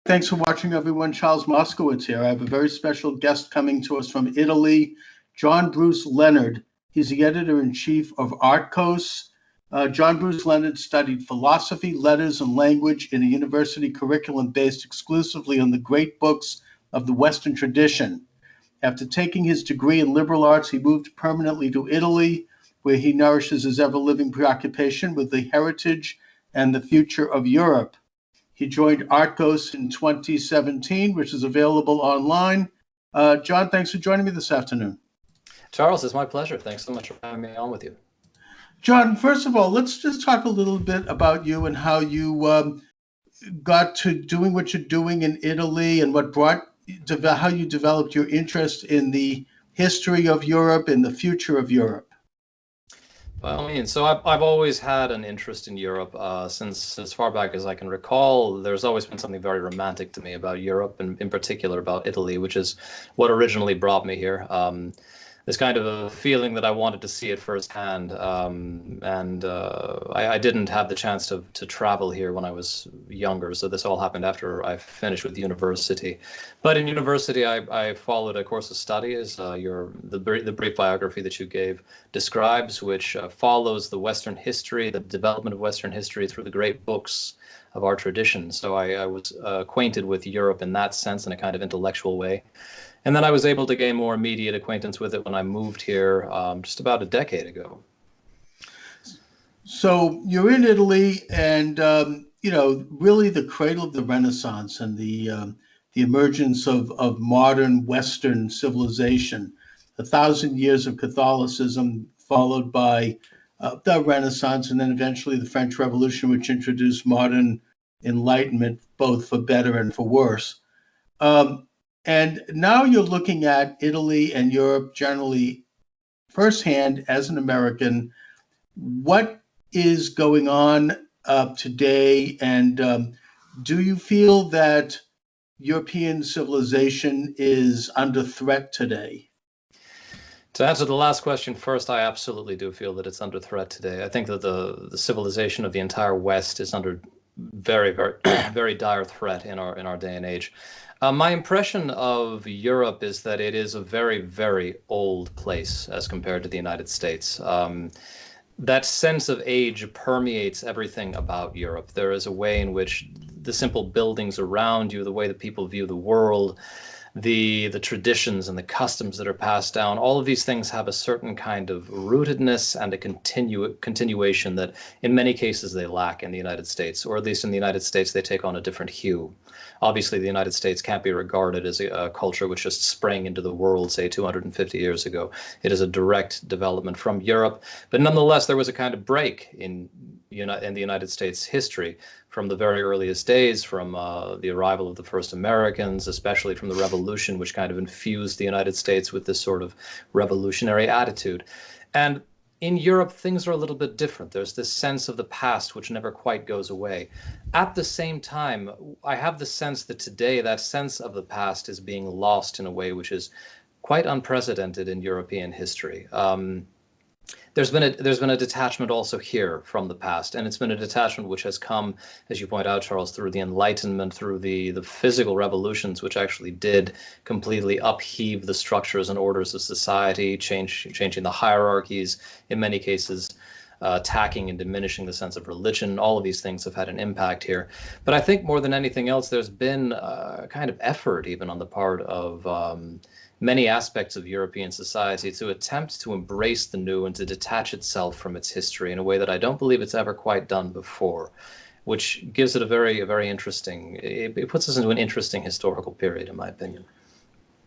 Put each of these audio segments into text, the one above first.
Thanks for watching, everyone. Charles Moscowitz here. I have a very special guest coming to us from Italy, John Bruce Leonard. He's the editor-in-chief of Artkos. John Bruce Leonard studied philosophy, letters, and language in a university curriculum based exclusively on the great books of the Western tradition. After taking his degree in liberal arts, he moved permanently to Italy, where he nourishes his ever-living preoccupation with the heritage and the future of Europe. He joined Artkos in 2017, which is available online. John, thanks for joining me this afternoon. Charles, it's my pleasure. Thanks so much for having me on with you. John, first of all, let's just talk a little bit about you and how you got to doing what you're doing in Italy and what how you developed your interest in the history of Europe and the future of Europe. Well, so I've always had an interest in Europe since as far back as I can recall. There's always been something very romantic to me about Europe, and in particular about Italy, which is what originally brought me here. This kind of a feeling that I wanted to see it firsthand, I didn't have the chance to travel here when I was younger, so this all happened after I finished with university. But in university, I followed a course of study, as the brief biography that you gave describes, which follows the Western history, the development of Western history through the great books of our tradition. So I was acquainted with Europe in that sense, in a kind of intellectual way. And then I was able to gain more immediate acquaintance with it when I moved here just about a decade ago. So you're in Italy, and really the cradle of the Renaissance and the emergence of modern Western civilization. 1,000 years of Catholicism, followed by the Renaissance, and then eventually the French Revolution, which introduced modern enlightenment, both for better and for worse. And now you're looking at Italy and Europe generally firsthand as an American. What is going on today? And do you feel that European civilization is under threat today? To answer the last question first, I absolutely do feel that it's under threat today. I think that the civilization of the entire West is under very, very, very dire threat in our day and age. My impression of Europe is that it is a very, very old place as compared to the United States. That sense of age permeates everything about Europe. There is a way in which the simple buildings around you, the way that people view the world, the traditions and the customs that are passed down, all of these things have a certain kind of rootedness and a continuation that in many cases they lack in the United States, or at least in the United States they take on a different hue. Obviously, the United States can't be regarded as a culture which just sprang into the world, say, 250 years ago. It is a direct development from Europe, but nonetheless, there was a kind of break in the United States history from the very earliest days, from the arrival of the first Americans, especially from the Revolution, which kind of infused the United States with this sort of revolutionary attitude. And in Europe, things are a little bit different. There's this sense of the past which never quite goes away. At the same time, I have the sense that today that sense of the past is being lost in a way which is quite unprecedented in European history. There's been a detachment also here from the past, and it's been a detachment which has come, as you point out, Charles, through the Enlightenment, through the physical revolutions, which actually did completely upheave the structures and orders of society, changing the hierarchies, in many cases attacking and diminishing the sense of religion. All of these things have had an impact here. But I think more than anything else, there's been a kind of effort even on the part of many aspects of European society to attempt to embrace the new and to detach itself from its history in a way that I don't believe it's ever quite done before, which gives it a very interesting, it puts us into an interesting historical period, in my opinion.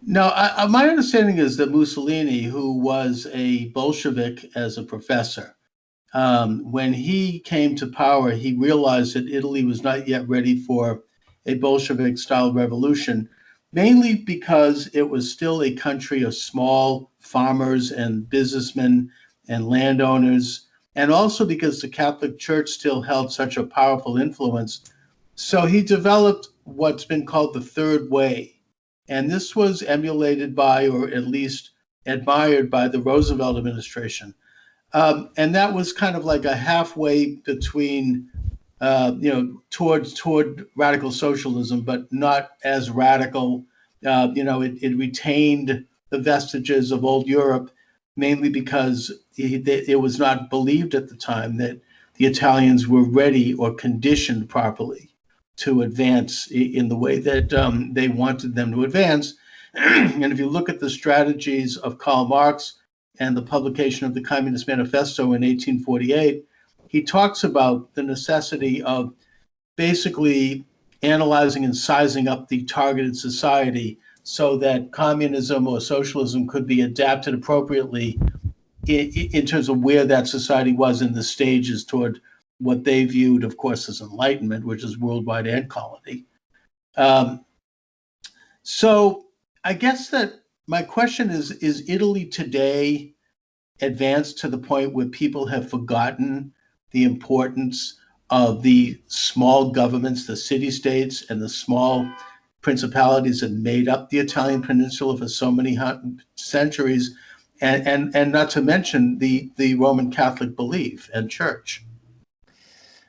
Now, my understanding is that Mussolini, who was a Bolshevik as a professor, when he came to power, he realized that Italy was not yet ready for a Bolshevik-style revolution, mainly because it was still a country of small farmers and businessmen and landowners, and also because the Catholic Church still held such a powerful influence. So he developed what's been called the Third Way. And this was emulated by, or at least admired by, the Roosevelt administration. And that was kind of like a halfway between toward radical socialism, but not as radical. It retained the vestiges of old Europe, mainly because it was not believed at the time that the Italians were ready or conditioned properly to advance in the way that they wanted them to advance. And if you look at the strategies of Karl Marx and the publication of the Communist Manifesto in 1848, he talks about the necessity of basically analyzing and sizing up the targeted society so that communism or socialism could be adapted appropriately in terms of where that society was in the stages toward what they viewed, of course, as enlightenment, which is worldwide ant colony. So I guess that my question is Italy today advanced to the point where people have forgotten the importance of the small governments, the city-states, and the small principalities that made up the Italian peninsula for so many centuries, and not to mention the Roman Catholic belief and church?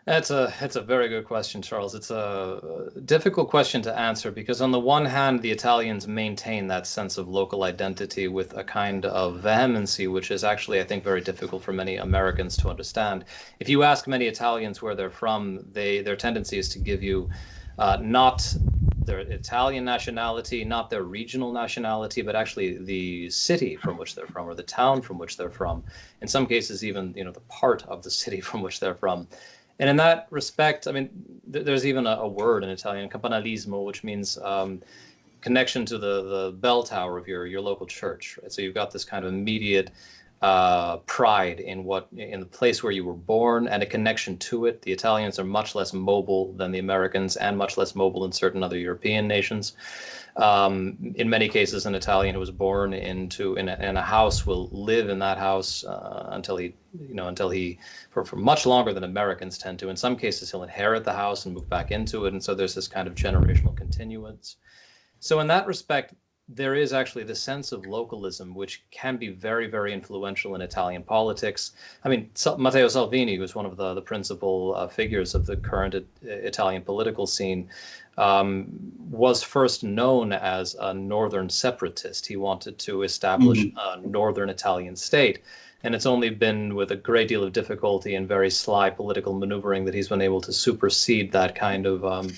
It's a very good question, Charles. It's a difficult question to answer because on the one hand, the Italians maintain that sense of local identity with a kind of vehemency, which is actually, I think, very difficult for many Americans to understand. If you ask many Italians where they're from, their tendency is to give you not their Italian nationality, not their regional nationality, but actually the city from which they're from or the town from which they're from. In some cases, even the part of the city from which they're from. And in that respect, I mean, there's even a word in Italian, campanalismo, which means connection to the bell tower of your local church. Right? So you've got this kind of immediate pride in the place where you were born and a connection to it. The Italians are much less mobile than the Americans and much less mobile in certain other European nations. In many cases, an Italian who was born in a house will live in that house until he, for much longer than Americans tend to. In some cases, he'll inherit the house and move back into it. And so there's this kind of generational continuance. So in that respect, there is actually the sense of localism, which can be very, very influential in Italian politics. I mean, Matteo Salvini, who was one of the principal figures of the current Italian political scene, was first known as a northern separatist. He wanted to establish a northern Italian state. And it's only been with a great deal of difficulty and very sly political maneuvering that he's been able to supersede that kind of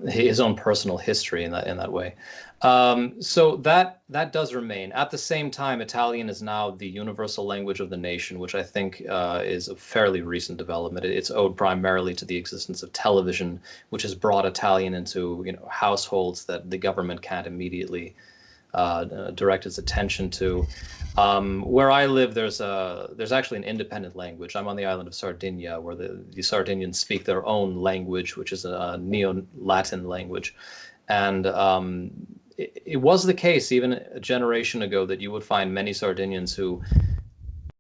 his own personal history in that way. So that does remain. At the same time, Italian is now the universal language of the nation, which I think is a fairly recent development. It's owed primarily to the existence of television, which has brought Italian into households that the government can't immediately direct its attention to. Where I live, there's actually an independent language. I'm on the island of Sardinia, where the Sardinians speak their own language, which is a Neo-Latin language. And it was the case even a generation ago that you would find many Sardinians who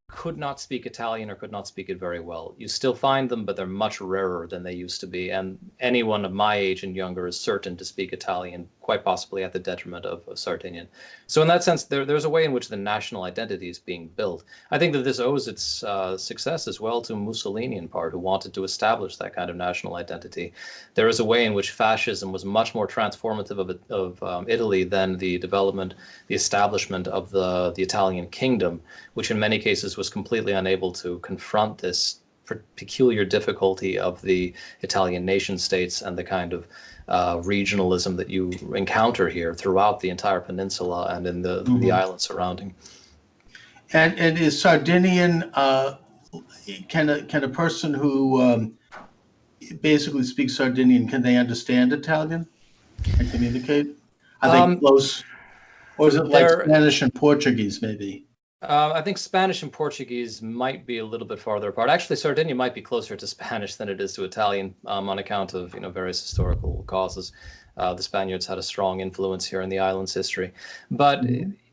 could not speak Italian or could not speak it very well. You still find them, but they're much rarer than they used to be. And anyone of my age and younger is certain to speak Italian, quite possibly at the detriment of Sardinian. So in that sense, there's a way in which the national identity is being built. I think that this owes its success as well to Mussolini in part, who wanted to establish that kind of national identity. There is a way in which fascism was much more transformative of Italy than the establishment of the Italian kingdom, which in many cases was completely unable to confront this peculiar difficulty of the Italian nation states and the kind of regionalism that you encounter here throughout the entire peninsula and in the islands surrounding. And is Sardinian, can a person who basically speaks Sardinian, can they understand Italian and communicate? Are they close? Or is it like Spanish and Portuguese, maybe? I think Spanish and Portuguese might be a little bit farther apart. Actually, Sardinia might be closer to Spanish than it is to Italian on account of various historical causes. The Spaniards had a strong influence here in the island's history. But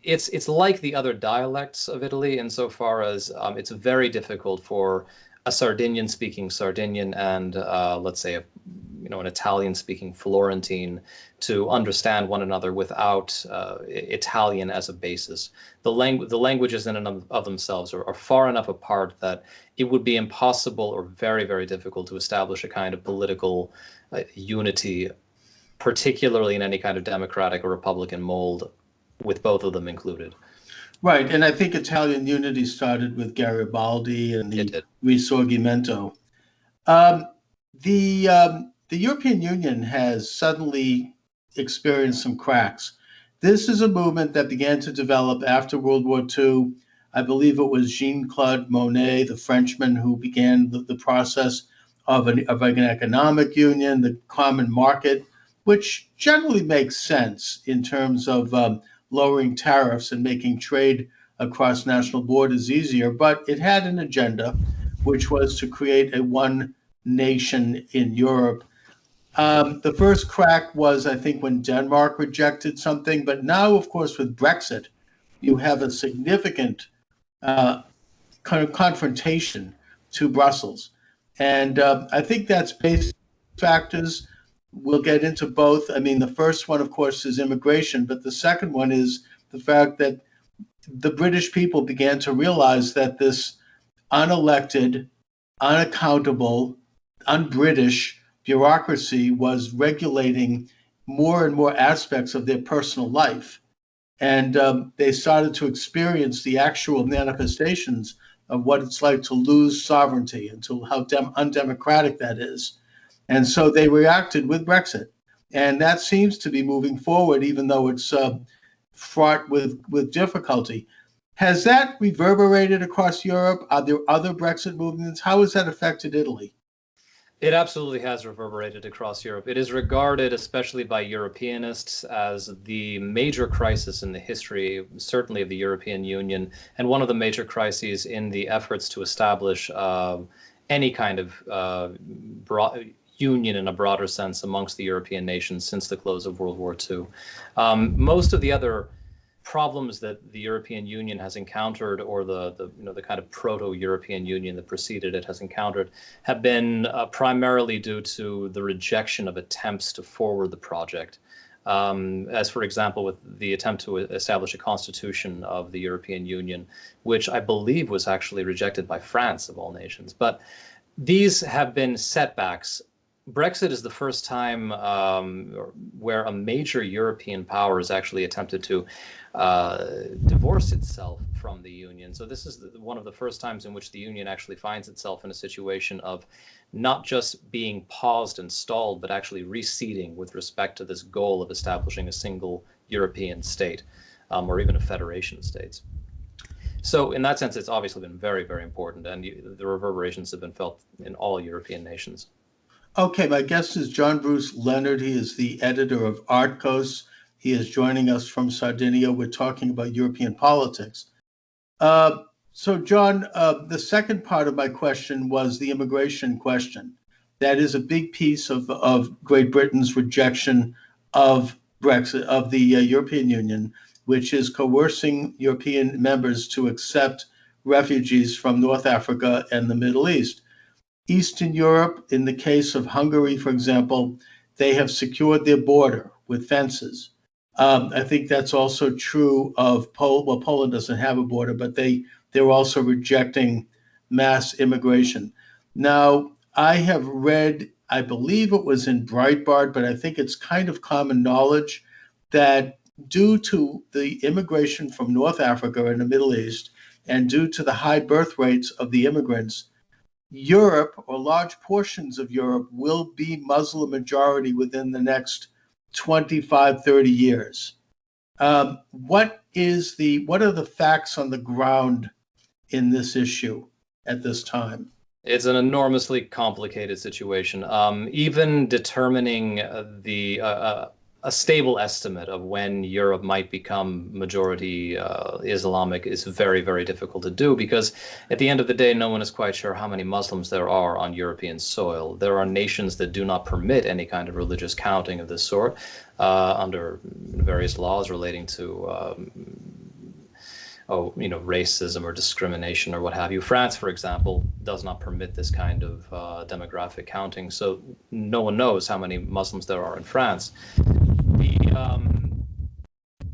it's like the other dialects of Italy insofar as it's very difficult for a Sardinian-speaking Sardinian and let's say an Italian-speaking Florentine to understand one another without Italian as a basis. The languages in and of themselves are far enough apart that it would be impossible or very, very difficult to establish a kind of political unity, particularly in any kind of democratic or republican mold, with both of them included. Right, and I think Italian unity started with Garibaldi and the Risorgimento. Um, the European Union has suddenly experienced some cracks. This is a movement that began to develop after World War II. I believe it was Jean-Claude Monet, the Frenchman, who began the process of an economic union, the common market, which generally makes sense in terms of lowering tariffs and making trade across national borders easier. But it had an agenda, which was to create a one nation in Europe. The first crack was, I think, when Denmark rejected something. But now, of course, with Brexit, you have a significant kind of confrontation to Brussels. And I think that's based factors. We'll get into both. I mean, the first one, of course, is immigration, but the second one is the fact that the British people began to realize that this unelected, unaccountable, un-British bureaucracy was regulating more and more aspects of their personal life. And they started to experience the actual manifestations of what it's like to lose sovereignty and to how undemocratic that is. And so they reacted with Brexit. And that seems to be moving forward, even though it's fraught with difficulty. Has that reverberated across Europe? Are there other Brexit movements? How has that affected Italy? It absolutely has reverberated across Europe. It is regarded, especially by Europeanists, as the major crisis in the history, certainly of the European Union, and one of the major crises in the efforts to establish any kind of union in a broader sense amongst the European nations since the close of World War II. Most of the other problems that the European Union has encountered, or the kind of proto-European Union that preceded it has encountered, have been primarily due to the rejection of attempts to forward the project. As for example, with the attempt to establish a constitution of the European Union, which I believe was actually rejected by France of all nations. But these have been setbacks. Brexit is the first time where a major European power has actually attempted to divorce itself from the Union. So this is one of the first times in which the Union actually finds itself in a situation of not just being paused and stalled, but actually receding with respect to this goal of establishing a single European state, or even a federation of states. So in that sense, it's obviously been very, very important, and the reverberations have been felt in all European nations. Okay, my guest is John Bruce Leonard. He is the editor of Artkos. He is joining us from Sardinia. We're talking about European politics. So, John, the second part of my question was the immigration question. That is a big piece of Great Britain's rejection of Brexit, of the European Union, which is coercing European members to accept refugees from North Africa and the Middle East. Eastern Europe, in the case of Hungary, for example, they have secured their border with fences. I think that's also true of Poland. Well, Poland doesn't have a border, but they're also rejecting mass immigration. Now, I have read, I believe it was in Breitbart, but I think it's kind of common knowledge that due to the immigration from North Africa and the Middle East, and due to the high birth rates of the immigrants, Europe, or large portions of Europe, will be Muslim majority within the next 25, 30 years. What are the facts on the ground in this issue at this time? It's an enormously complicated situation. Even determining a stable estimate of when Europe might become majority Islamic is very, very difficult to do, because at the end of the day, no one is quite sure how many Muslims there are on European soil. There are nations that do not permit any kind of religious counting of this sort under various laws relating to racism or discrimination or what have you. France, for example, does not permit this kind of demographic counting, so no one knows how many Muslims there are in France.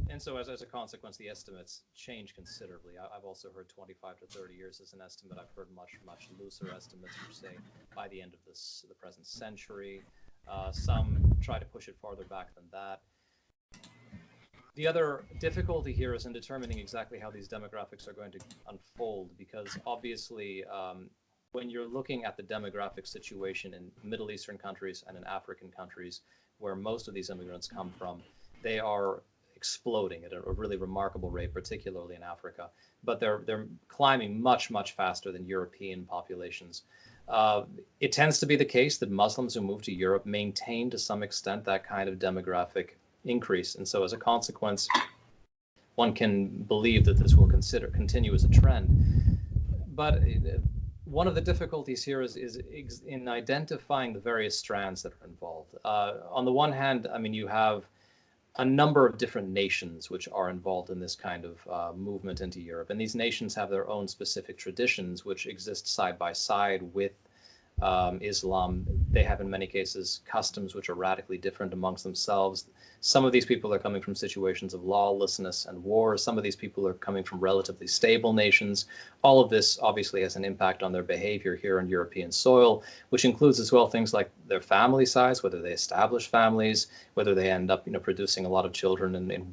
And so as a consequence, the estimates change considerably. I've also heard 25 to 30 years as an estimate. I've heard much looser estimates, which say by the end of the present century. Some try to push it farther back than that. The other difficulty here is in determining exactly how these demographics are going to unfold, because obviously when you're looking at the demographic situation in Middle Eastern countries and in African countries, where most of these immigrants come from, they are exploding at a really remarkable rate, particularly in Africa. But they're climbing much faster than European populations. It tends to be the case that Muslims who move to Europe maintain to some extent that kind of demographic increase. And so as a consequence, one can believe that this will continue as a trend. But one of the difficulties here is in identifying the various strands that are involved. On the one hand, I mean, you have a number of different nations which are involved in this kind of movement into Europe. And these nations have their own specific traditions which exist side by side with Islam. They have in many cases customs which are radically different amongst themselves. Some of these people are coming from situations of lawlessness and war. Some of these people are coming from relatively stable nations. All of this obviously has an impact on their behavior here on European soil, which includes as well things like their family size, whether they establish families, whether they end up producing a lot of children in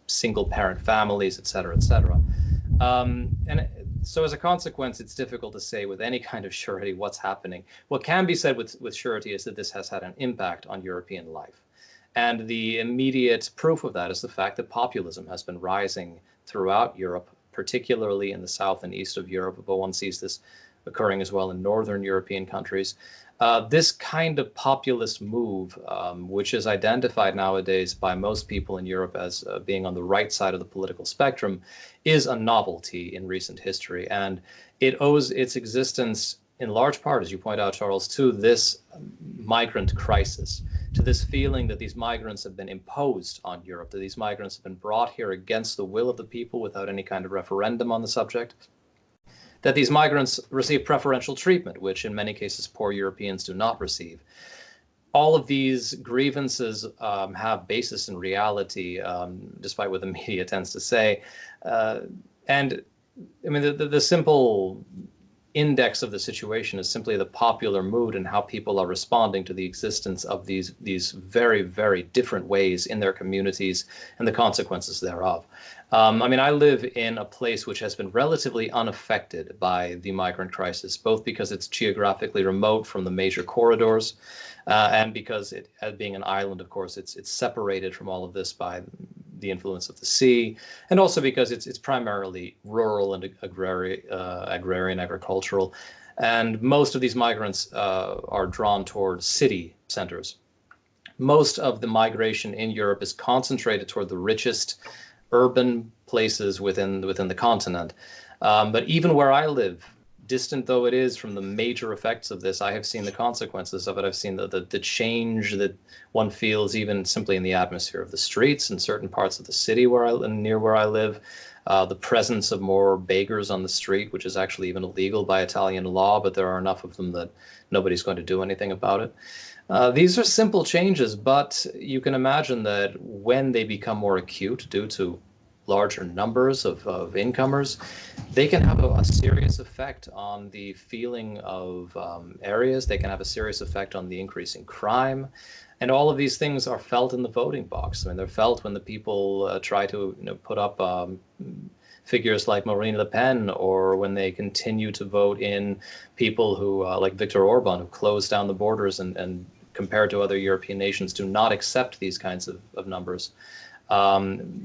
single parent families, et cetera, et cetera. So as a consequence, it's difficult to say with any kind of surety what's happening. What can be said with surety is that this has had an impact on European life. And the immediate proof of that is the fact that populism has been rising throughout Europe, particularly in the south and east of Europe, but one sees this occurring as well in northern European countries. This kind of populist move, which is identified nowadays by most people in Europe as being on the right side of the political spectrum, is a novelty in recent history. And it owes its existence in large part, as you point out, Charles, to this migrant crisis, to this feeling that these migrants have been imposed on Europe, that these migrants have been brought here against the will of the people without any kind of referendum on the subject, that these migrants receive preferential treatment, which in many cases poor Europeans do not receive. All of these grievances have basis in reality, despite what the media tends to say. And I mean, the simple index of the situation is simply the popular mood and how people are responding to the existence of these very, very different ways in their communities and the consequences thereof. I mean, I live in a place which has been relatively unaffected by the migrant crisis, both because it's geographically remote from the major corridors, and because it, as being an island, of course, it's separated from all of this by the influence of the sea, and also because it's primarily rural and agrarian, agricultural, and most of these migrants are drawn towards city centers. Most of the migration in Europe is concentrated toward the richest urban places within the continent. But even where I live, distant though it is from the major effects of this, I have seen the consequences of it. I've seen the change that one feels even simply in the atmosphere of the streets in certain parts of the city near where I live. The presence of more beggars on the street, which is actually even illegal by Italian law, but there are enough of them that nobody's going to do anything about it. These are simple changes, but you can imagine that when they become more acute due to larger numbers of incomers, they can have a serious effect on the feeling of areas. They can have a serious effect on the increase in crime. And all of these things are felt in the voting box. I mean, they're felt when the people try to put up figures like Marine Le Pen, or when they continue to vote in people who, like Viktor Orban, who closed down the borders and compared to other European nations, do not accept these kinds of numbers.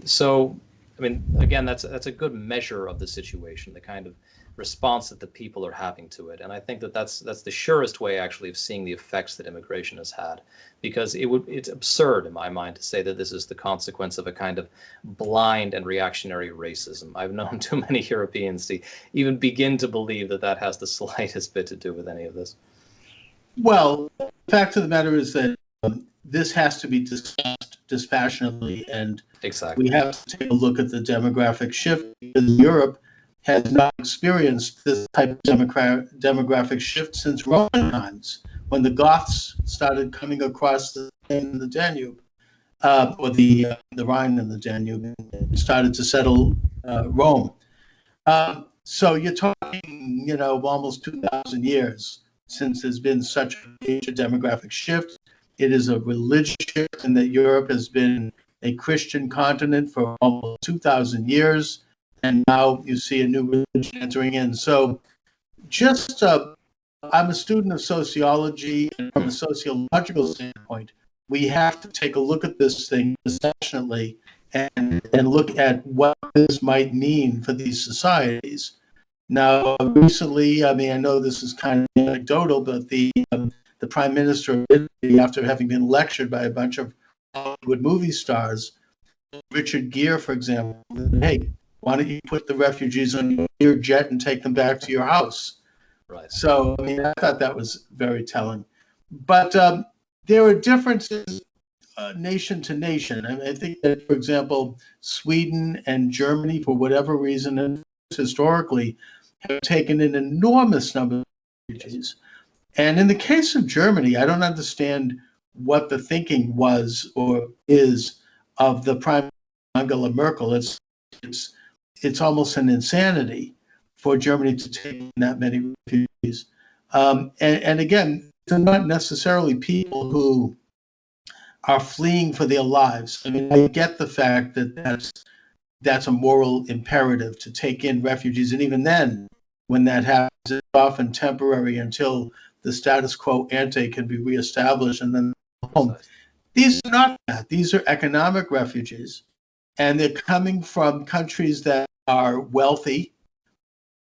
So, I mean, again, that's a good measure of the situation, the kind of response that the people are having to it. And I think that's the surest way actually of seeing the effects that immigration has had, because it's absurd in my mind to say that this is the consequence of a kind of blind and reactionary racism. I've known too many Europeans to even begin to believe that has the slightest bit to do with any of this. Well, the fact of the matter is that this has to be discussed dispassionately. And Exactly. we have to take a look at the demographic shift, because Europe has not experienced this type of demographic shift since Roman times, when the Goths started coming across the Danube, or the Rhine and the Danube, and started to settle Rome. So you're talking, almost 2,000 years since there's been such a major demographic shift. It is a religious shift in that Europe has been a Christian continent for almost 2,000 years, and now you see a new religion entering in. So just, I'm a student of sociology, and from a sociological standpoint, we have to take a look at this thing dispassionately, and look at what this might mean for these societies. Now, recently, I mean, I know this is kind of anecdotal, but the Prime Minister of Italy, after having been lectured by a bunch of Hollywood movie stars, Richard Gere, for example, hey, why don't you put the refugees on your jet and take them back to your house? Right. So, I mean, I thought that was very telling. But there are differences nation to nation. I mean, I think that, for example, Sweden and Germany, for whatever reason, and historically, have taken an enormous number of refugees. And in the case of Germany, I don't understand what the thinking was or is of the Prime Minister Angela Merkel. It's it's almost an insanity for Germany to take that many refugees. And again, they're not necessarily people who are fleeing for their lives. I mean, I get the fact that that's a moral imperative to take in refugees, and even then, when that happens, it's often temporary until the status quo ante can be reestablished, and then home. These are not that. These are economic refugees, and they're coming from countries that are wealthy,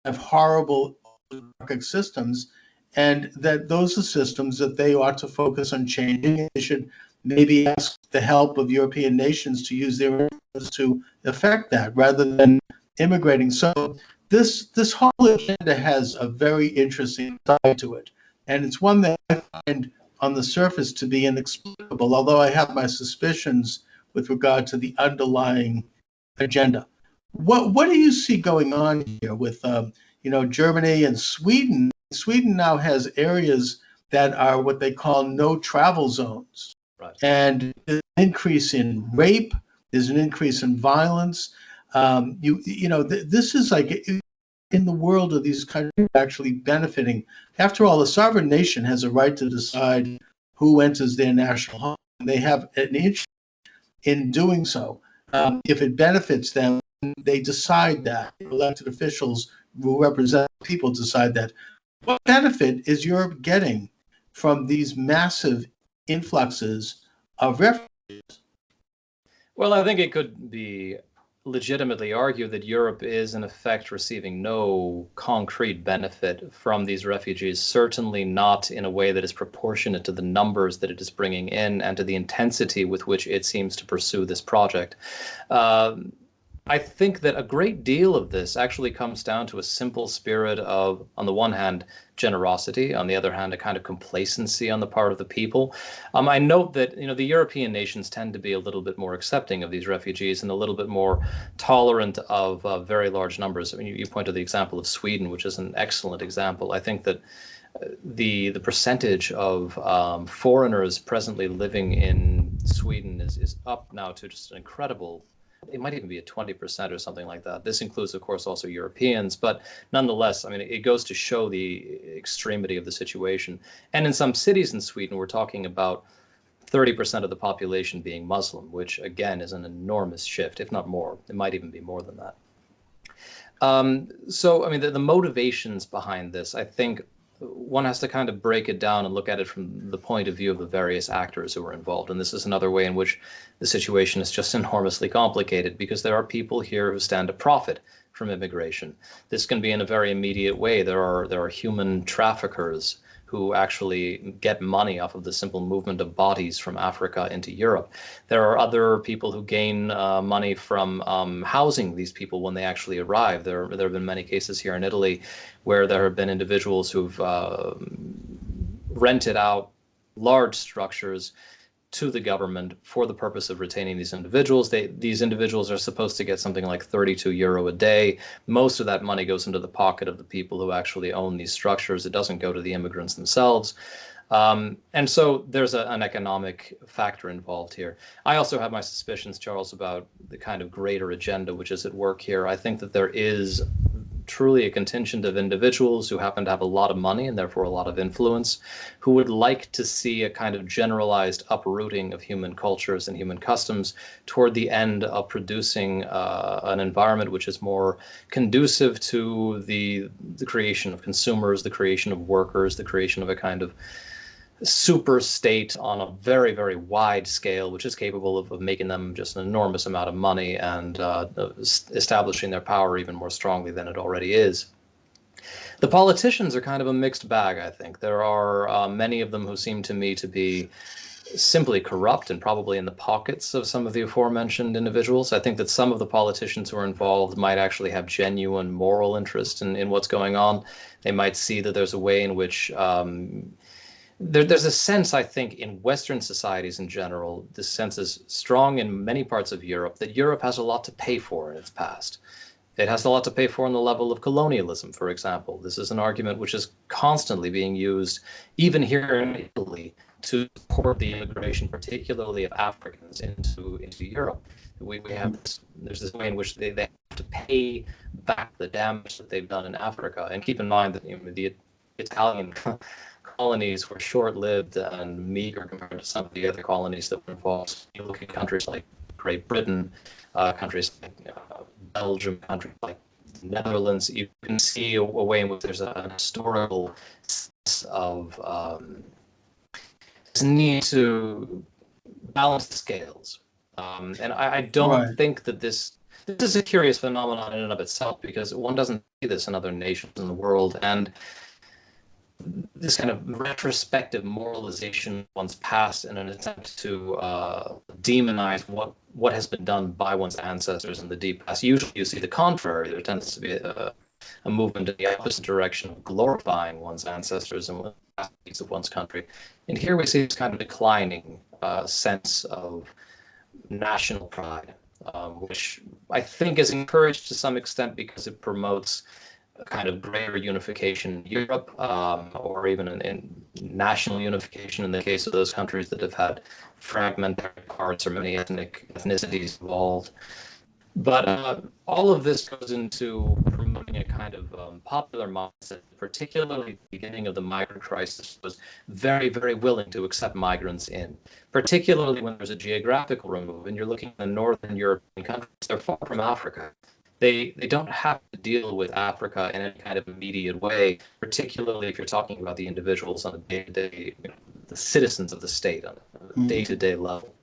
have horrible systems, and that those are systems that they ought to focus on changing. They should maybe ask the help of European nations to use their influence to affect that, rather than immigrating. So this whole agenda has a very interesting side to it, and it's one that I find on the surface to be inexplicable, although I have my suspicions with regard to the underlying agenda. What do you see going on here with Germany and Sweden? Sweden now has areas that are what they call no travel zones, Right. and there's an increase in rape. There's an increase in violence. This is like, in the world of these countries actually benefiting. After all, a sovereign nation has a right to decide who enters their national home. They have an interest in doing so. If it benefits them, they decide that. Elected officials who represent people decide that. What benefit is Europe getting from these massive influxes of refugees? Well, I think it could be legitimately argued that Europe is in effect receiving no concrete benefit from these refugees, certainly not in a way that is proportionate to the numbers that it is bringing in and to the intensity with which it seems to pursue this project. I think that a great deal of this actually comes down to a simple spirit of, on the one hand, generosity, on the other hand, a kind of complacency on the part of the people. I note that the European nations tend to be a little bit more accepting of these refugees and a little bit more tolerant of very large numbers. I mean, you point to the example of Sweden, which is an excellent example. I think that the percentage of foreigners presently living in Sweden is up now to just an incredible. It might even be at 20% or something like that. This includes, of course, also Europeans, but nonetheless, I mean, it goes to show the extremity of the situation. And in some cities in Sweden, we're talking about 30% of the population being Muslim, which again is an enormous shift, if not more. It might even be more than that. So, I mean, the motivations behind this, I think one has to kind of break it down and look at it from the point of view of the various actors who are involved. And this is another way in which the situation is just enormously complicated, because there are people here who stand to profit from immigration. This can be in a very immediate way. There are human traffickers who actually get money off of the simple movement of bodies from Africa into Europe. There are other people who gain money from housing these people when they actually arrive. There have been many cases here in Italy where there have been individuals who've rented out large structures to the government for the purpose of retaining these individuals. These individuals are supposed to get something like 32 euro a day. Most of that money goes into the pocket of the people who actually own these structures. It doesn't go to the immigrants themselves. And so there's an economic factor involved here. I also have my suspicions, Charles, about the kind of greater agenda which is at work here. I think that there is truly a contingent of individuals who happen to have a lot of money and therefore a lot of influence, who would like to see a kind of generalized uprooting of human cultures and human customs toward the end of producing an environment which is more conducive to the creation of consumers, the creation of workers, the creation of a kind of super state on a very, very wide scale, which is capable of making them just an enormous amount of money and establishing their power even more strongly than it already is. The politicians are kind of a mixed bag, I think. There are many of them who seem to me to be simply corrupt and probably in the pockets of some of the aforementioned individuals. I think that some of the politicians who are involved might actually have genuine moral interest in what's going on. They might see that there's a way in which there's a sense, I think, in Western societies in general, this sense is strong in many parts of Europe, that Europe has a lot to pay for in its past. It has a lot to pay for on the level of colonialism, for example. This is an argument which is constantly being used, even here in Italy, to support the immigration, particularly of Africans, into Europe. We have this, there's this way in which they have to pay back the damage that they've done in Africa. And keep in mind that the Italian colonies were short-lived and meager compared to some of the other colonies that were involved. You look at countries like Great Britain, countries like Belgium, countries like the Netherlands, you can see a way in which there's an historical sense of this need to balance the scales. And I don't think that this is a curious phenomenon in and of itself, because one doesn't see this in other nations in the world. And this kind of retrospective moralization of one's past in an attempt to demonize what has been done by one's ancestors in the deep past. Usually you see the contrary. There tends to be a movement in the opposite direction of glorifying one's ancestors and aspects of one's country. And here we see this kind of declining sense of national pride, which I think is encouraged to some extent because it promotes a kind of greater unification in Europe, or even in national unification in the case of those countries that have had fragmentary parts or many ethnicities involved. But all of this goes into promoting a kind of popular mindset, particularly at the beginning of the migrant crisis, was very, very willing to accept migrants in, particularly when there's a geographical remove and you're looking at the northern European countries. They're far from Africa. They don't have to deal with Africa in any kind of immediate way, particularly if you're talking about the individuals on a day-to-day, the citizens of the state on a day-to-day level.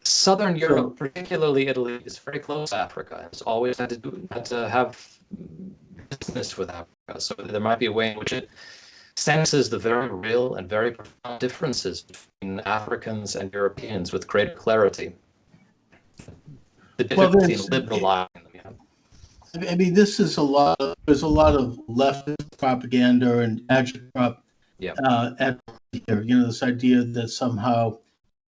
Southern Europe, particularly Italy, is very close to Africa, and it's always had to have business with Africa. So there might be a way in which it senses the very real and very profound differences between Africans and Europeans with greater clarity. The difficulty in liberalizing them. I mean, there's a lot of leftist propaganda and agitprop at here. This idea that somehow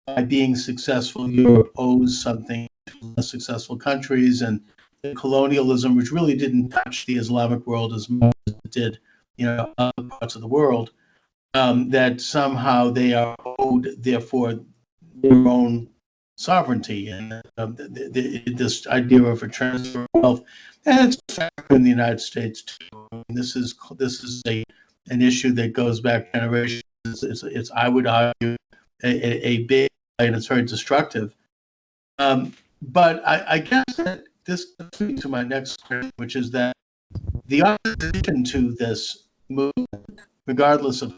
by being successful, Europe owes something to less successful countries, and colonialism, which really didn't touch the Islamic world as much as it did, other parts of the world, that somehow they are owed, therefore, their own sovereignty, and this idea of a transfer of wealth, and it's a factor in the United States too. I mean, this is an issue that goes back generations. It's I would argue a big, and it's very destructive. But I guess that this leads me to my next question, which is that the opposition to this movement, regardless of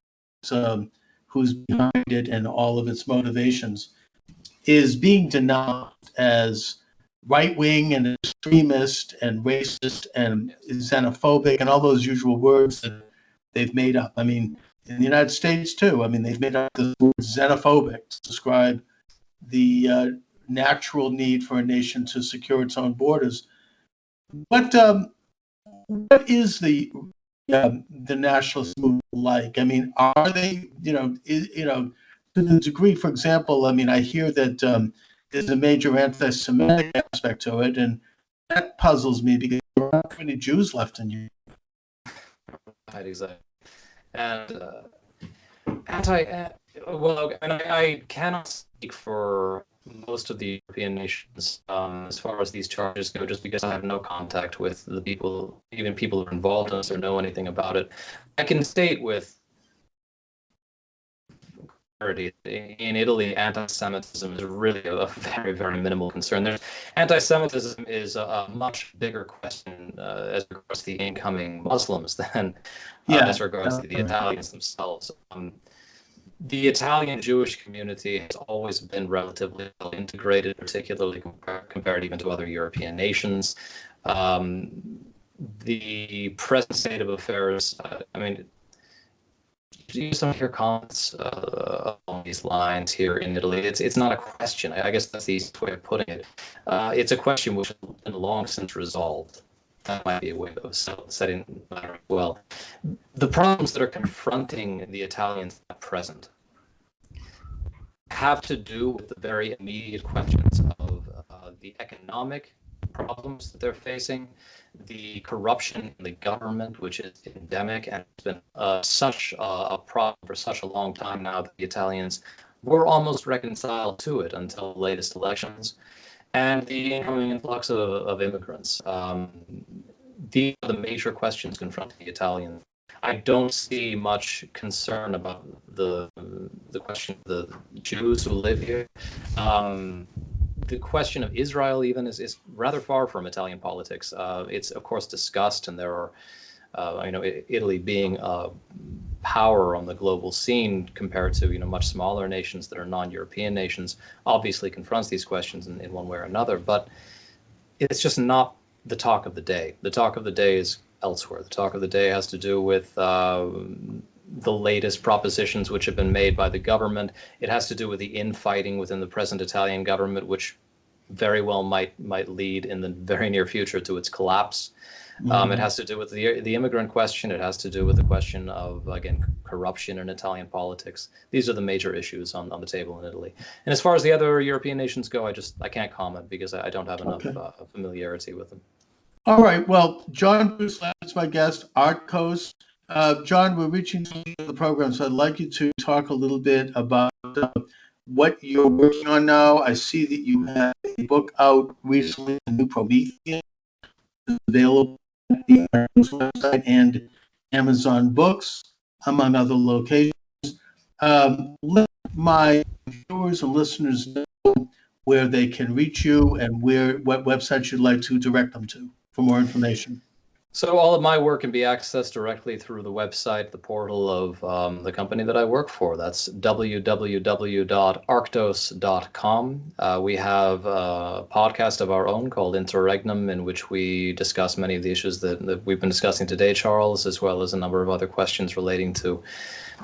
who's behind it and all of its motivations, is being denounced as right-wing and extremist and racist and xenophobic and all those usual words that they've made up. I mean, in the United States too, I mean, they've made up the word xenophobic to describe the natural need for a nation to secure its own borders. What is the nationalist movement like? I mean, are they, to the degree, for example, I mean, I hear that there's a major anti-Semitic aspect to it, and that puzzles me because there aren't many Jews left in Europe. Right, exactly. And well, I mean, I cannot speak for most of the European nations as far as these charges go, just because I have no contact with the people, even people who are involved in this or know anything about it. I can state with clarity, in Italy, anti-Semitism is really a very, very minimal concern. Anti-Semitism is a much bigger question as regards to the incoming Muslims than as regards to the Italians themselves. The Italian Jewish community has always been relatively well integrated, particularly compared even to other European nations. The present state of affairs, I mean, do you some of your comments along these lines here in Italy? It's not a question. I guess that's the easiest way of putting it. It's a question which has been long since resolved. That might be a way of setting the matter up well. The problems that are confronting the Italians at present have to do with the very immediate questions of the economic problems that they're facing, the corruption in the government, which is endemic and has been such a problem for such a long time now that the Italians were almost reconciled to it until the latest elections, and the incoming influx of immigrants. These are the major questions confronting the Italians. I don't see much concern about the question of the Jews who live here. The question of Israel even is rather far from Italian politics. It's of course discussed, and there are, Italy being a power on the global scene compared to much smaller nations that are non-European nations, obviously confronts these questions in one way or another. But it's just not the talk of the day. The talk of the day is elsewhere. The talk of the day has to do with the latest propositions which have been made by the government. It has to do with the infighting within the present Italian government, which very well might lead in the very near future to its collapse. It has to do with the immigrant question. It has to do with the question of, again, corruption in Italian politics. These are the major issues on the table in Italy. And as far as the other European nations go, I can't comment because I don't have enough familiarity with them. All right. Well, John Bruce Leonard is my guest, Artkos. John, we're reaching to the end of the program, so I'd like you to talk a little bit about what you're working on now. I see that you have a book out recently, The New Prometheus, available at the Artkos website and Amazon Books, among other locations. Let my viewers and listeners know where they can reach you and what websites you'd like to direct them to for more information. So all of my work can be accessed directly through the website, the portal of the company that I work for. That's www.artkos.com. We have a podcast of our own called Interregnum, in which we discuss many of the issues that we've been discussing today, Charles, as well as a number of other questions relating to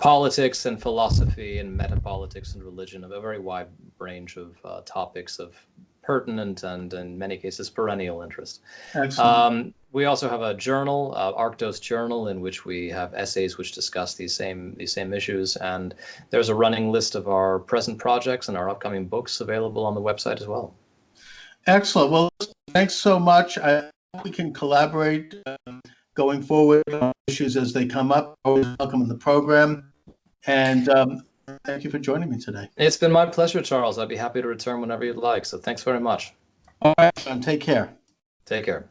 politics and philosophy and metapolitics and religion, of a very wide range of topics of pertinent and, in many cases, perennial interest. Excellent. We also have a journal, Artkos Journal, in which we have essays which discuss these same issues. And there's a running list of our present projects and our upcoming books available on the website as well. Excellent. Well, thanks so much. I hope we can collaborate going forward on issues as they come up. Always welcome in the program. And thank you for joining me today. It's been my pleasure, Charles. I'd be happy to return whenever you'd like. So thanks very much. All right, John. Take care. Take care.